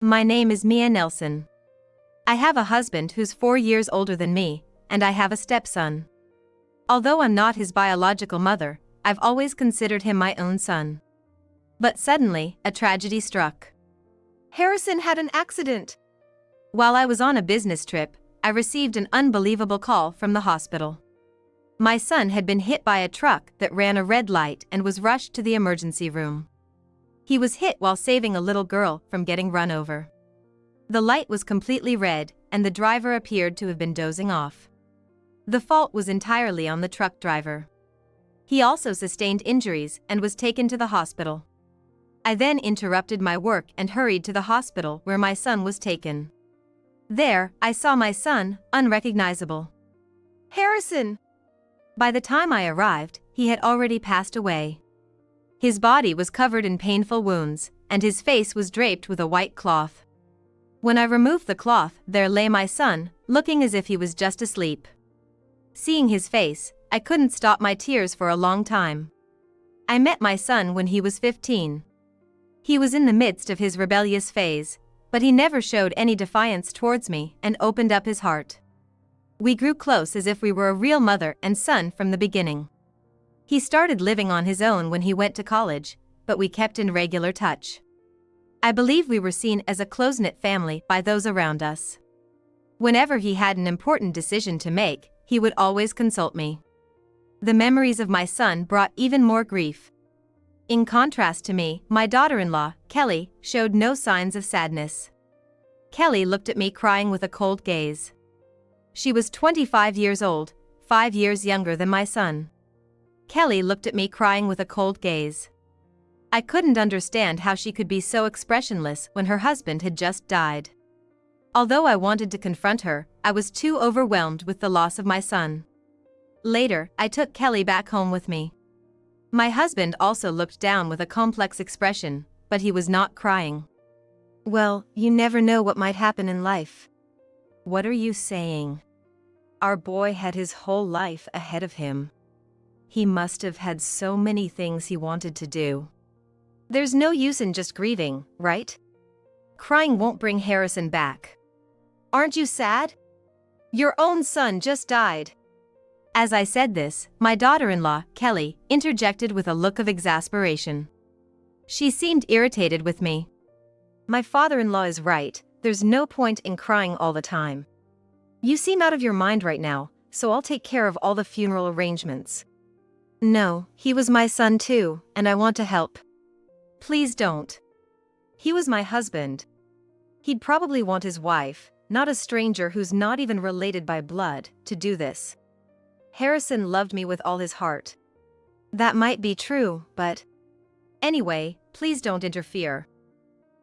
My name is Mia Nelson. I have a husband who's 4 years older than me, and I have a stepson. Although I'm not his biological mother, I've always considered him my own son. But suddenly, a tragedy struck. Harrison had an accident. While I was on a business trip, I received an unbelievable call from the hospital. My son had been hit by a truck that ran a red light and was rushed to the emergency room. He was hit while saving a little girl from getting run over. The light was completely red, and the driver appeared to have been dozing off. The fault was entirely on the truck driver. He also sustained injuries and was taken to the hospital. I then interrupted my work and hurried to the hospital where my son was taken. There, I saw my son, unrecognizable. Harrison! By the time I arrived, he had already passed away. His body was covered in painful wounds, and his face was draped with a white cloth. When I removed the cloth, there lay my son, looking as if he was just asleep. Seeing his face, I couldn't stop my tears for a long time. I met my son when he was 15. He was in the midst of his rebellious phase, but he never showed any defiance towards me and opened up his heart. We grew close as if we were a real mother and son from the beginning. He started living on his own when he went to college, but we kept in regular touch. I believe we were seen as a close-knit family by those around us. Whenever he had an important decision to make, he would always consult me. The memories of my son brought even more grief. In contrast to me, my daughter-in-law, Kelly, showed no signs of sadness. Kelly looked at me crying with a cold gaze. She was 25 years old, 5 years younger than my son. Kelly looked at me crying with a cold gaze. I couldn't understand how she could be so expressionless when her husband had just died. Although I wanted to confront her, I was too overwhelmed with the loss of my son. Later, I took Kelly back home with me. My husband also looked down with a complex expression, but he was not crying. Well, you never know what might happen in life. What are you saying? Our boy had his whole life ahead of him. He must have had so many things he wanted to do. There's no use in just grieving, right? Crying won't bring Harrison back. Aren't you sad? Your own son just died. As I said this, my daughter-in-law, Kelly, interjected with a look of exasperation. She seemed irritated with me. My father-in-law is right, there's no point in crying all the time. You seem out of your mind right now, so I'll take care of all the funeral arrangements. No, he was my son too, and I want to help. Please don't. He was my husband. He'd probably want his wife, not a stranger who's not even related by blood, to do this. Harrison loved me with all his heart. That might be true, but... Anyway, please don't interfere.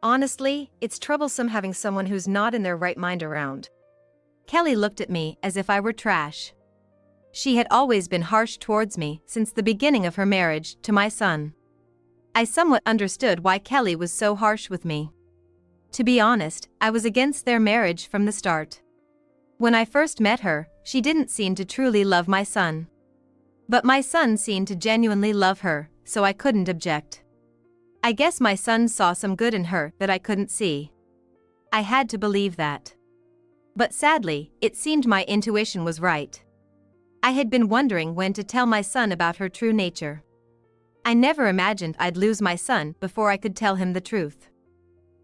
Honestly, it's troublesome having someone who's not in their right mind around. Kelly looked at me as if I were trash. She had always been harsh towards me since the beginning of her marriage to my son. I somewhat understood why Kelly was so harsh with me. To be honest, I was against their marriage from the start. When I first met her, she didn't seem to truly love my son. But my son seemed to genuinely love her, so I couldn't object. I guess my son saw some good in her that I couldn't see. I had to believe that. But sadly, it seemed my intuition was right. I had been wondering when to tell my son about her true nature. I never imagined I'd lose my son before I could tell him the truth.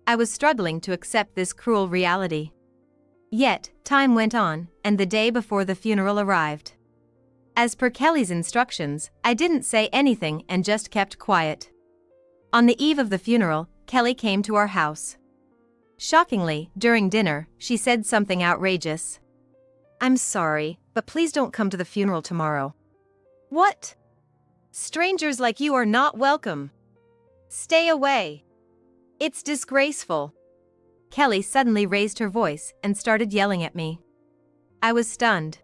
I was struggling to accept this cruel reality. Yet, time went on, and the day before the funeral arrived. As per Kelly's instructions, I didn't say anything and just kept quiet. On the eve of the funeral, Kelly came to our house. Shockingly, during dinner, she said something outrageous. I'm sorry, but please don't come to the funeral tomorrow. What? Strangers like you are not welcome. Stay away. It's disgraceful. Kelly suddenly raised her voice and started yelling at me. I was stunned.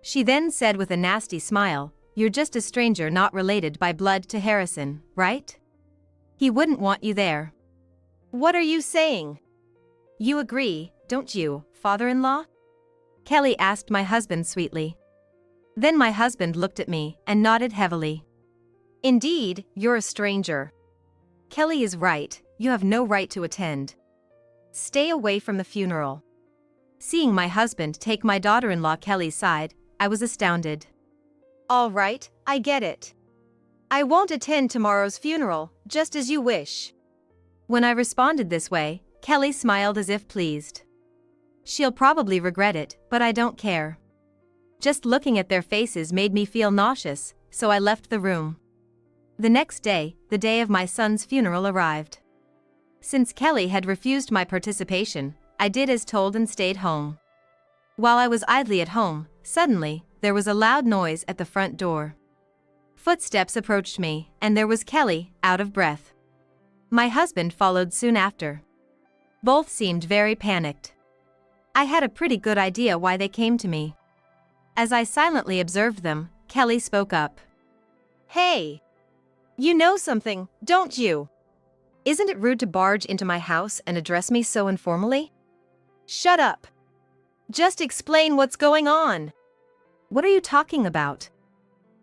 She then said with a nasty smile, "You're just a stranger not related by blood to Harrison, right? He wouldn't want you there." What are you saying? You agree, don't you, father-in-law? Kelly asked my husband sweetly. Then my husband looked at me and nodded heavily. Indeed, you're a stranger. Kelly is right, you have no right to attend. Stay away from the funeral. Seeing my husband take my daughter-in-law Kelly's side, I was astounded. All right, I get it. I won't attend tomorrow's funeral, just as you wish. When I responded this way, Kelly smiled as if pleased. She'll probably regret it, but I don't care. Just looking at their faces made me feel nauseous, so I left the room. The next day, the day of my son's funeral arrived. Since Kelly had refused my participation, I did as told and stayed home. While I was idly at home, suddenly, there was a loud noise at the front door. Footsteps approached me, and there was Kelly, out of breath. My husband followed soon after. Both seemed very panicked. I had a pretty good idea why they came to me. As I silently observed them, Kelly spoke up. Hey! You know something, don't you? Isn't it rude to barge into my house and address me so informally? Shut up! Just explain what's going on. What are you talking about?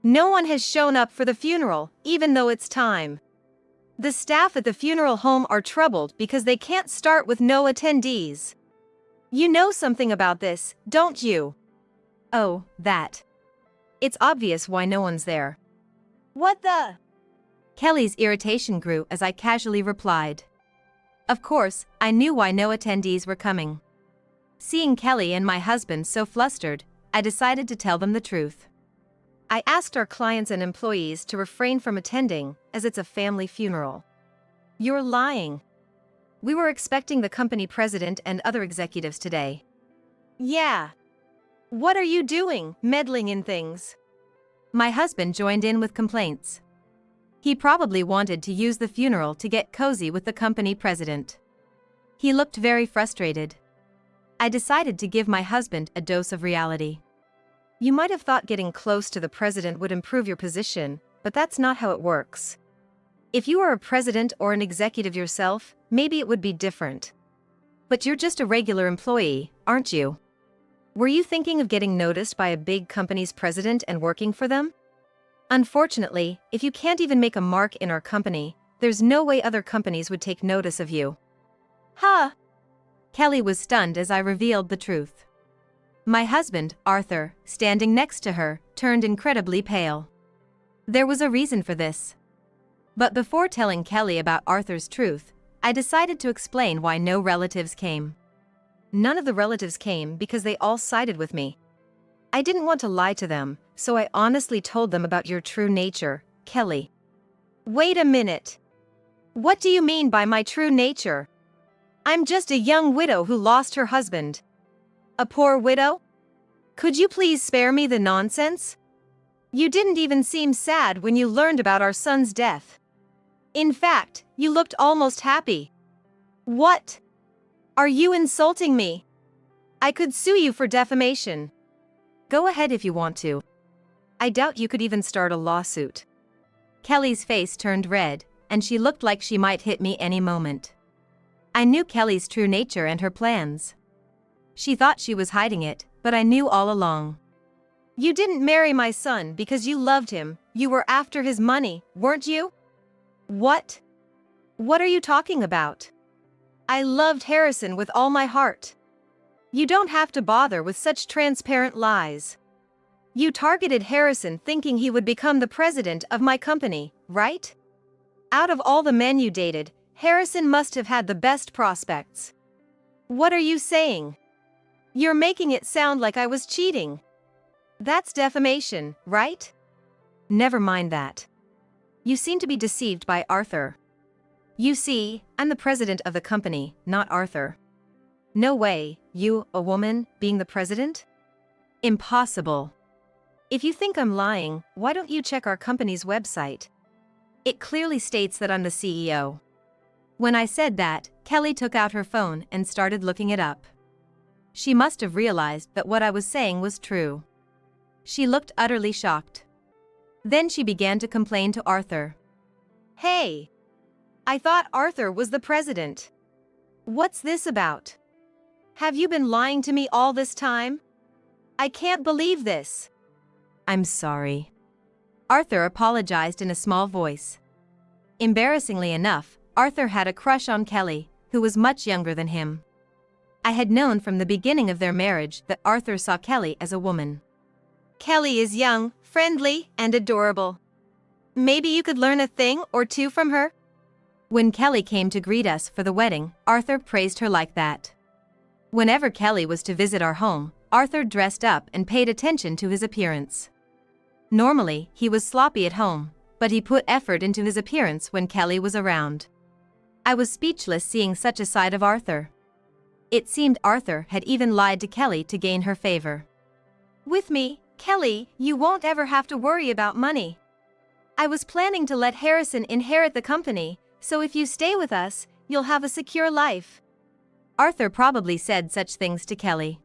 No one has shown up for the funeral, even though it's time. The staff at the funeral home are troubled because they can't start with no attendees. You know something about this, don't you? Oh, that. It's obvious why no one's there. What the? Kelly's irritation grew as I casually replied. Of course, I knew why no attendees were coming. Seeing Kelly and my husband so flustered, I decided to tell them the truth. I asked our clients and employees to refrain from attending, as it's a family funeral. You're lying. We were expecting the company president and other executives today. Yeah. What are you doing, meddling in things? My husband joined in with complaints. He probably wanted to use the funeral to get cozy with the company president. He looked very frustrated. I decided to give my husband a dose of reality. You might have thought getting close to the president would improve your position, but that's not how it works. If you were a president or an executive yourself, maybe it would be different. But you're just a regular employee, aren't you? Were you thinking of getting noticed by a big company's president and working for them? Unfortunately, if you can't even make a mark in our company, there's no way other companies would take notice of you. Huh? Kelly was stunned as I revealed the truth. My husband, Arthur, standing next to her, turned incredibly pale. There was a reason for this. But before telling Kelly about Arthur's truth, I decided to explain why no relatives came. None of the relatives came because they all sided with me. I didn't want to lie to them, so I honestly told them about your true nature, Kelly. Wait a minute. What do you mean by my true nature? I'm just a young widow who lost her husband. A poor widow? Could you please spare me the nonsense? You didn't even seem sad when you learned about our son's death. In fact, you looked almost happy. What? Are you insulting me? I could sue you for defamation. Go ahead if you want to. I doubt you could even start a lawsuit. Kelly's face turned red, and she looked like she might hit me any moment. I knew Kelly's true nature and her plans. She thought she was hiding it, but I knew all along. You didn't marry my son because you loved him, you were after his money, weren't you? What? What are you talking about? I loved Harrison with all my heart. You don't have to bother with such transparent lies. You targeted Harrison thinking he would become the president of my company, right? Out of all the men you dated, Harrison must have had the best prospects. What are you saying? You're making it sound like I was cheating. That's defamation, right? Never mind that. You seem to be deceived by Arthur. You see, I'm the president of the company, not Arthur. No way, you, a woman, being the president? Impossible. If you think I'm lying, why don't you check our company's website? It clearly states that I'm the CEO. When I said that, Kelly took out her phone and started looking it up. She must have realized that what I was saying was true. She looked utterly shocked. Then she began to complain to Arthur. Hey! I thought Arthur was the president. What's this about? Have you been lying to me all this time? I can't believe this. I'm sorry. Arthur apologized in a small voice. Embarrassingly enough, Arthur had a crush on Kelly, who was much younger than him. I had known from the beginning of their marriage that Arthur saw Kelly as a woman. "Kelly is young, friendly, and adorable. Maybe you could learn a thing or two from her?" When Kelly came to greet us for the wedding, Arthur praised her like that. Whenever Kelly was to visit our home, Arthur dressed up and paid attention to his appearance. Normally, he was sloppy at home, but he put effort into his appearance when Kelly was around. I was speechless seeing such a side of Arthur. It seemed Arthur had even lied to Kelly to gain her favor. "With me, Kelly, you won't ever have to worry about money. I was planning to let Harrison inherit the company, so if you stay with us, you'll have a secure life." Arthur probably said such things to Kelly.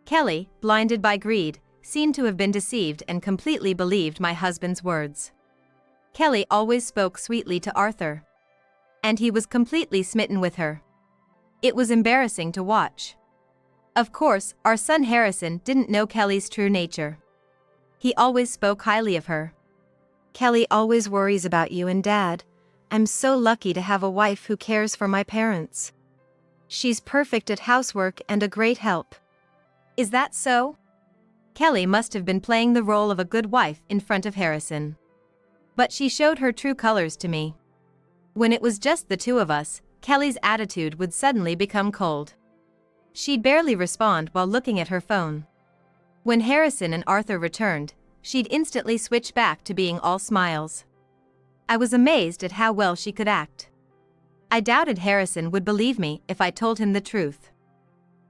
Kelly, blinded by greed, seemed to have been deceived and completely believed my husband's words. Kelly always spoke sweetly to Arthur. And he was completely smitten with her. It was embarrassing to watch. Of course, our son Harrison didn't know Kelly's true nature. He always spoke highly of her. "Kelly always worries about you and Dad. I'm so lucky to have a wife who cares for my parents. She's perfect at housework and a great help." Is that so? Kelly must have been playing the role of a good wife in front of Harrison. But she showed her true colors to me. When it was just the two of us, Kelly's attitude would suddenly become cold. She'd barely respond while looking at her phone. When Harrison and Arthur returned, she'd instantly switch back to being all smiles. I was amazed at how well she could act. I doubted Harrison would believe me if I told him the truth.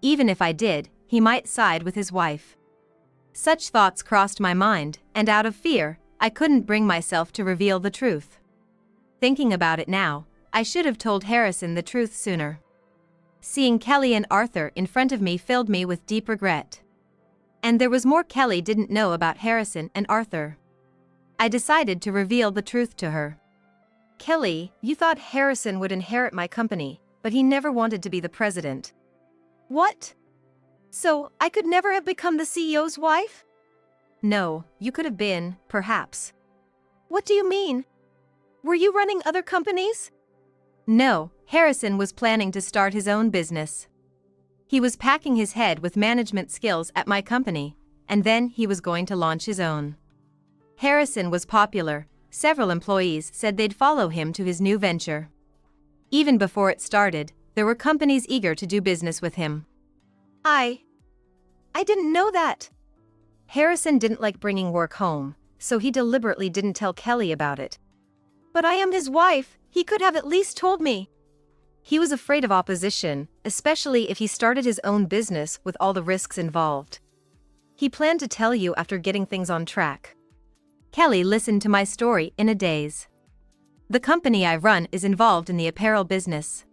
Even if I did, he might side with his wife. Such thoughts crossed my mind, and out of fear, I couldn't bring myself to reveal the truth. Thinking about it now, I should have told Harrison the truth sooner. Seeing Kelly and Arthur in front of me filled me with deep regret. And there was more Kelly didn't know about Harrison and Arthur. I decided to reveal the truth to her. "Kelly, you thought Harrison would inherit my company, but he never wanted to be the president." "What? So, I could never have become the CEO's wife?" "No, you could have been, perhaps." "What do you mean? Were you running other companies?" "No, Harrison was planning to start his own business. He was packing his head with management skills at my company, and then he was going to launch his own. Harrison was popular. Several employees said they'd follow him to his new venture. Even before it started, there were companies eager to do business with him." I didn't know that. Harrison didn't like bringing work home, so he deliberately didn't tell Kelly about it. "But I am his wife, he could have at least told me." He was afraid of opposition, especially if he started his own business with all the risks involved. He planned to tell you after getting things on track. Kelly listened to my story in a daze. The company I run is involved in the apparel business.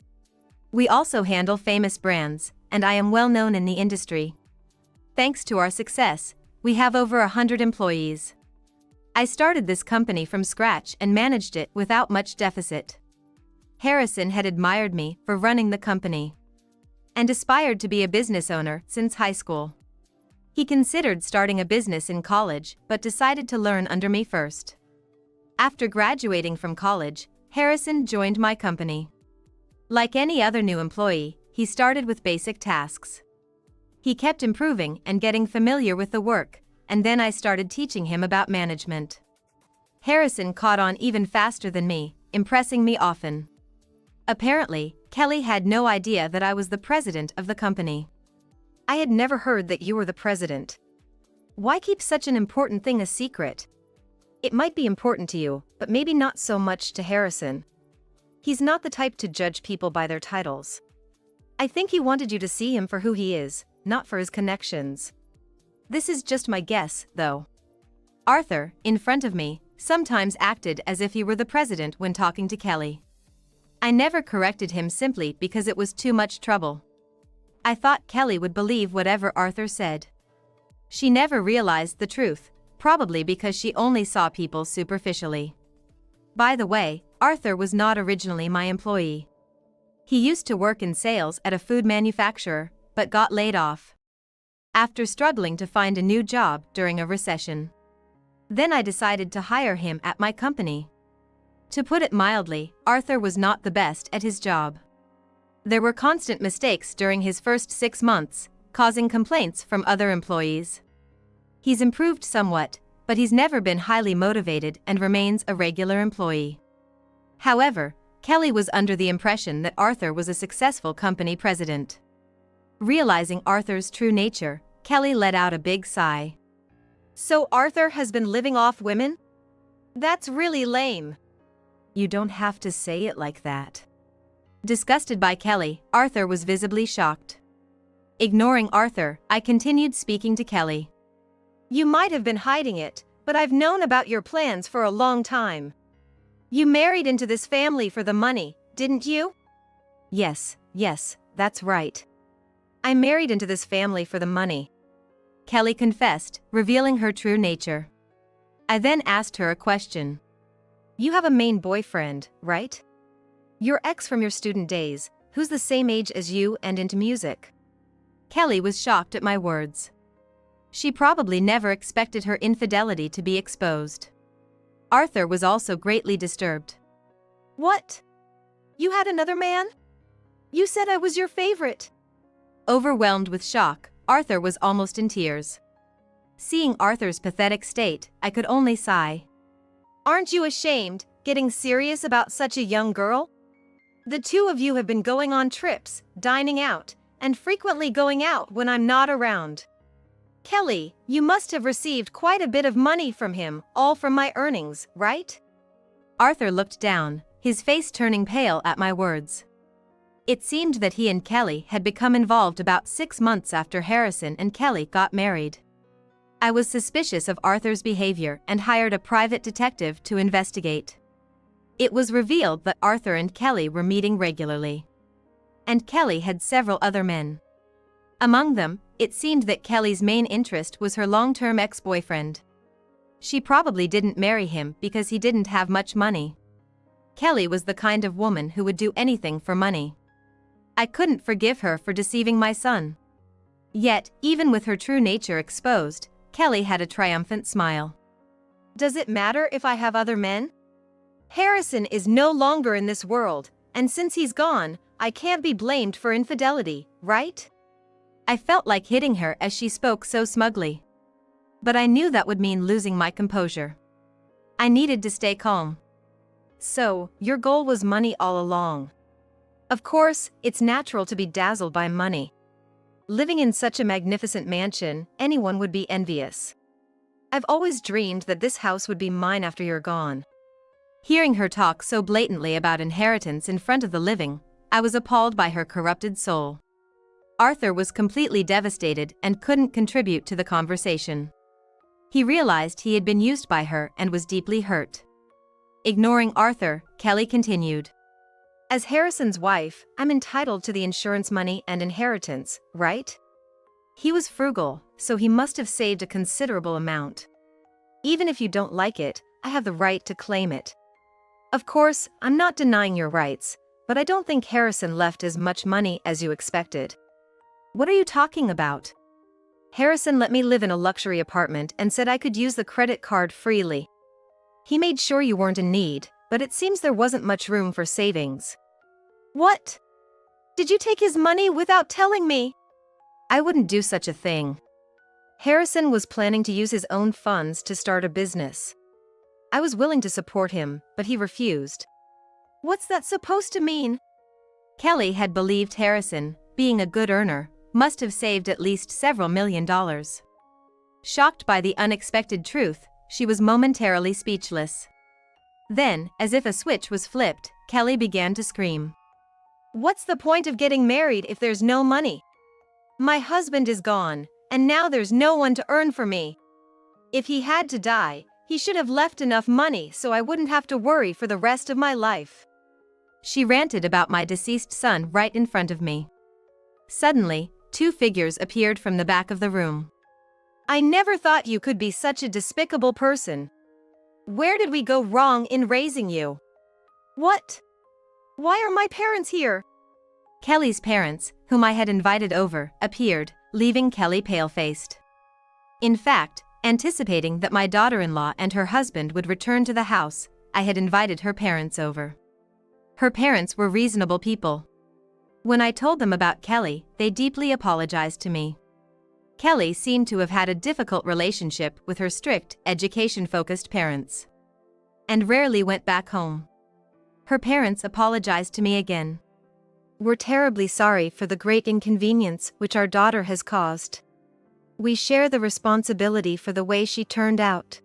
We also handle famous brands, and I am well known in the industry. Thanks to our success, we have over 100 employees. I started this company from scratch and managed it without much deficit. Harrison had admired me for running the company and aspired to be a business owner since high school. He considered starting a business in college but decided to learn under me first. After graduating from college, Harrison joined my company. Like any other new employee, he started with basic tasks. He kept improving and getting familiar with the work, and then I started teaching him about management. Harrison caught on even faster than me, impressing me often. Apparently, Kelly had no idea that I was the president of the company. "I had never heard that you were the president. Why keep such an important thing a secret?" "It might be important to you, but maybe not so much to Harrison. He's not the type to judge people by their titles. I think he wanted you to see him for who he is, not for his connections. This is just my guess, though." Arthur, in front of me, sometimes acted as if he were the president when talking to Kelly. I never corrected him simply because it was too much trouble. I thought Kelly would believe whatever Arthur said. She never realized the truth, probably because she only saw people superficially. By the way, Arthur was not originally my employee. He used to work in sales at a food manufacturer, but got laid off after struggling to find a new job during a recession. Then I decided to hire him at my company. To put it mildly, Arthur was not the best at his job. There were constant mistakes during his first 6 months, causing complaints from other employees. He's improved somewhat, but he's never been highly motivated and remains a regular employee. However, Kelly was under the impression that Arthur was a successful company president. Realizing Arthur's true nature, Kelly let out a big sigh. So Arthur has been living off women? That's really lame. You don't have to say it like that. Disgusted by Kelly, Arthur was visibly shocked. Ignoring Arthur, I continued speaking to Kelly. You might have been hiding it, but I've known about your plans for a long time. You married into this family for the money, didn't you? Yes, that's right. I married into this family for the money, Kelly confessed, revealing her true nature. I then asked her a question. You have a main boyfriend, right? Your ex from your student days, who's the same age as you and into music. Kelly was shocked at my words. She probably never expected her infidelity to be exposed. Arthur was also greatly disturbed. What? You had another man? You said I was your favorite. Overwhelmed with shock, Arthur was almost in tears. Seeing Arthur's pathetic state, I could only sigh. Aren't you ashamed, getting serious about such a young girl? The two of you have been going on trips, dining out, and frequently going out when I'm not around. Kelly, you must have received quite a bit of money from him, all from my earnings, right? Arthur looked down, his face turning pale at my words. It seemed that he and Kelly had become involved about 6 months after Harrison and Kelly got married. I was suspicious of Arthur's behavior and hired a private detective to investigate. It was revealed that Arthur and Kelly were meeting regularly. And Kelly had several other men. Among them, it seemed that Kelly's main interest was her long-term ex-boyfriend. She probably didn't marry him because he didn't have much money. Kelly was the kind of woman who would do anything for money. I couldn't forgive her for deceiving my son. Yet, even with her true nature exposed, Kelly had a triumphant smile. Does it matter if I have other men? Harrison is no longer in this world, and since he's gone, I can't be blamed for infidelity, right? I felt like hitting her as she spoke so smugly. But I knew that would mean losing my composure. I needed to stay calm. So, your goal was money all along. Of course, it's natural to be dazzled by money. Living in such a magnificent mansion, anyone would be envious. I've always dreamed that this house would be mine after you're gone. Hearing her talk so blatantly about inheritance in front of the living, I was appalled by her corrupted soul. Arthur was completely devastated and couldn't contribute to the conversation. He realized he had been used by her and was deeply hurt. Ignoring Arthur, Kelly continued. As Harrison's wife, I'm entitled to the insurance money and inheritance, right? He was frugal, so he must have saved a considerable amount. Even if you don't like it, I have the right to claim it. Of course, I'm not denying your rights, but I don't think Harrison left as much money as you expected. What are you talking about? Harrison let me live in a luxury apartment and said I could use the credit card freely. He made sure you weren't in need, but it seems there wasn't much room for savings. What? Did you take his money without telling me? I wouldn't do such a thing. Harrison was planning to use his own funds to start a business. I was willing to support him, but he refused. What's that supposed to mean? Kelly had believed Harrison, being a good earner, must have saved at least several $1,000,000. Shocked by the unexpected truth, she was momentarily speechless. Then, as if a switch was flipped, Kelly began to scream. What's the point of getting married if there's no money? My husband is gone, and now there's no one to earn for me. If he had to die, he should have left enough money so I wouldn't have to worry for the rest of my life. She ranted about my deceased son right in front of me. Suddenly, 2 figures appeared from the back of the room. I never thought you could be such a despicable person. Where did we go wrong in raising you? What? Why are my parents here? Kelly's parents, whom I had invited over, appeared, leaving Kelly pale-faced. In fact, anticipating that my daughter-in-law and her husband would return to the house, I had invited her parents over. Her parents were reasonable people. When I told them about Kelly, they deeply apologized to me. Kelly seemed to have had a difficult relationship with her strict, education-focused parents, and rarely went back home. Her parents apologized to me again. We're terribly sorry for the great inconvenience which our daughter has caused. We share the responsibility for the way she turned out.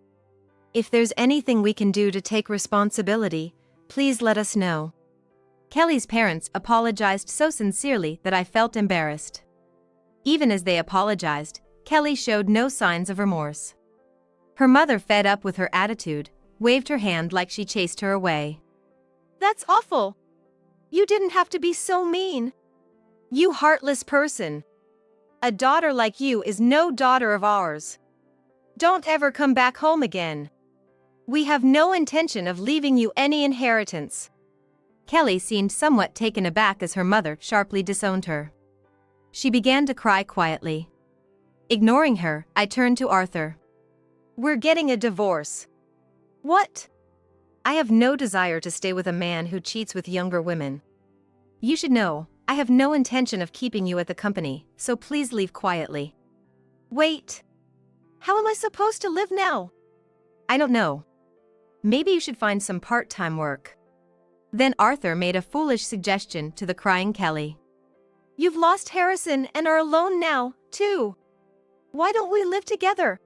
If there's anything we can do to take responsibility, please let us know. Kelly's parents apologized so sincerely that I felt embarrassed. Even as they apologized, Kelly showed no signs of remorse. Her mother, fed up with her attitude, waved her hand like she chased her away. That's awful. You didn't have to be so mean. You heartless person. A daughter like you is no daughter of ours. Don't ever come back home again. We have no intention of leaving you any inheritance. Kelly seemed somewhat taken aback as her mother sharply disowned her. She began to cry quietly. Ignoring her, I turned to Arthur. We're getting a divorce. What? I have no desire to stay with a man who cheats with younger women. You should know, I have no intention of keeping you at the company, so please leave quietly. Wait. How am I supposed to live now? I don't know. Maybe you should find some part-time work. Then Arthur made a foolish suggestion to the crying Kelly. You've lost Harrison and are alone now, too. Why don't we live together?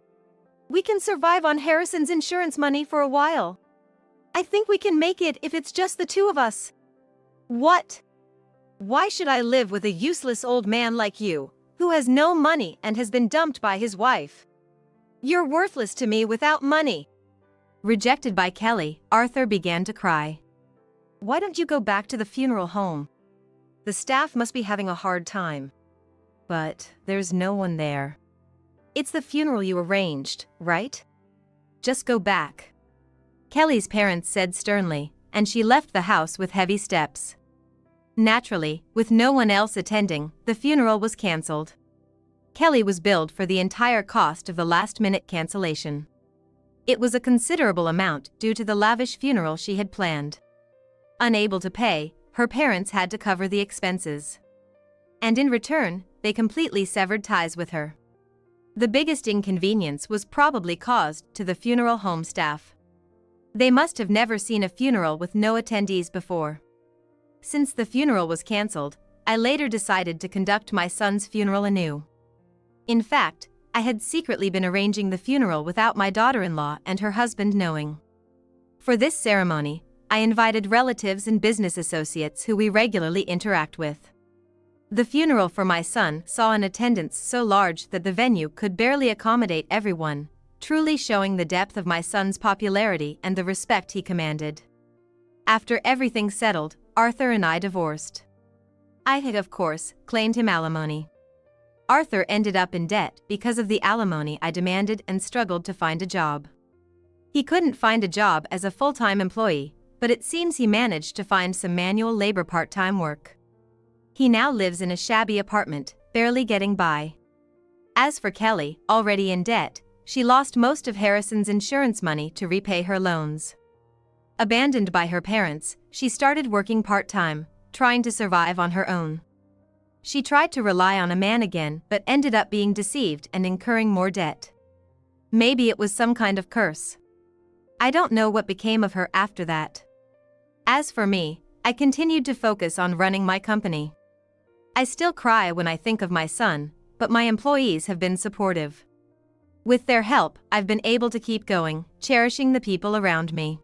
We can survive on Harrison's insurance money for a while. I think we can make it if it's just the two of us. What? Why should I live with a useless old man like you, who has no money and has been dumped by his wife? You're worthless to me without money. Rejected by Kelly, Arthur began to cry. Why don't you go back to the funeral home? The staff must be having a hard time. But there's no one there. It's the funeral you arranged, right? Just go back. Kelly's parents said sternly, and she left the house with heavy steps. Naturally, with no one else attending, the funeral was cancelled. Kelly was billed for the entire cost of the last-minute cancellation. It was a considerable amount due to the lavish funeral she had planned. Unable to pay, her parents had to cover the expenses. And in return, they completely severed ties with her. The biggest inconvenience was probably caused to the funeral home staff. They must have never seen a funeral with no attendees before. Since the funeral was cancelled, I later decided to conduct my son's funeral anew. In fact, I had secretly been arranging the funeral without my daughter-in-law and her husband knowing. For this ceremony, I invited relatives and business associates who we regularly interact with. The funeral for my son saw an attendance so large that the venue could barely accommodate everyone, truly showing the depth of my son's popularity and the respect he commanded. After everything settled, Arthur and I divorced. I had, of course, claimed him alimony. Arthur ended up in debt because of the alimony I demanded and struggled to find a job. He couldn't find a job as a full-time employee, but it seems he managed to find some manual labor part-time work. He now lives in a shabby apartment, barely getting by. As for Kelly, already in debt, she lost most of Harrison's insurance money to repay her loans. Abandoned by her parents, she started working part-time, trying to survive on her own. She tried to rely on a man again but ended up being deceived and incurring more debt. Maybe it was some kind of curse. I don't know what became of her after that. As for me, I continued to focus on running my company. I still cry when I think of my son, but my employees have been supportive. With their help, I've been able to keep going, cherishing the people around me.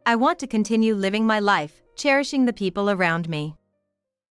I want to continue living my life, cherishing the people around me.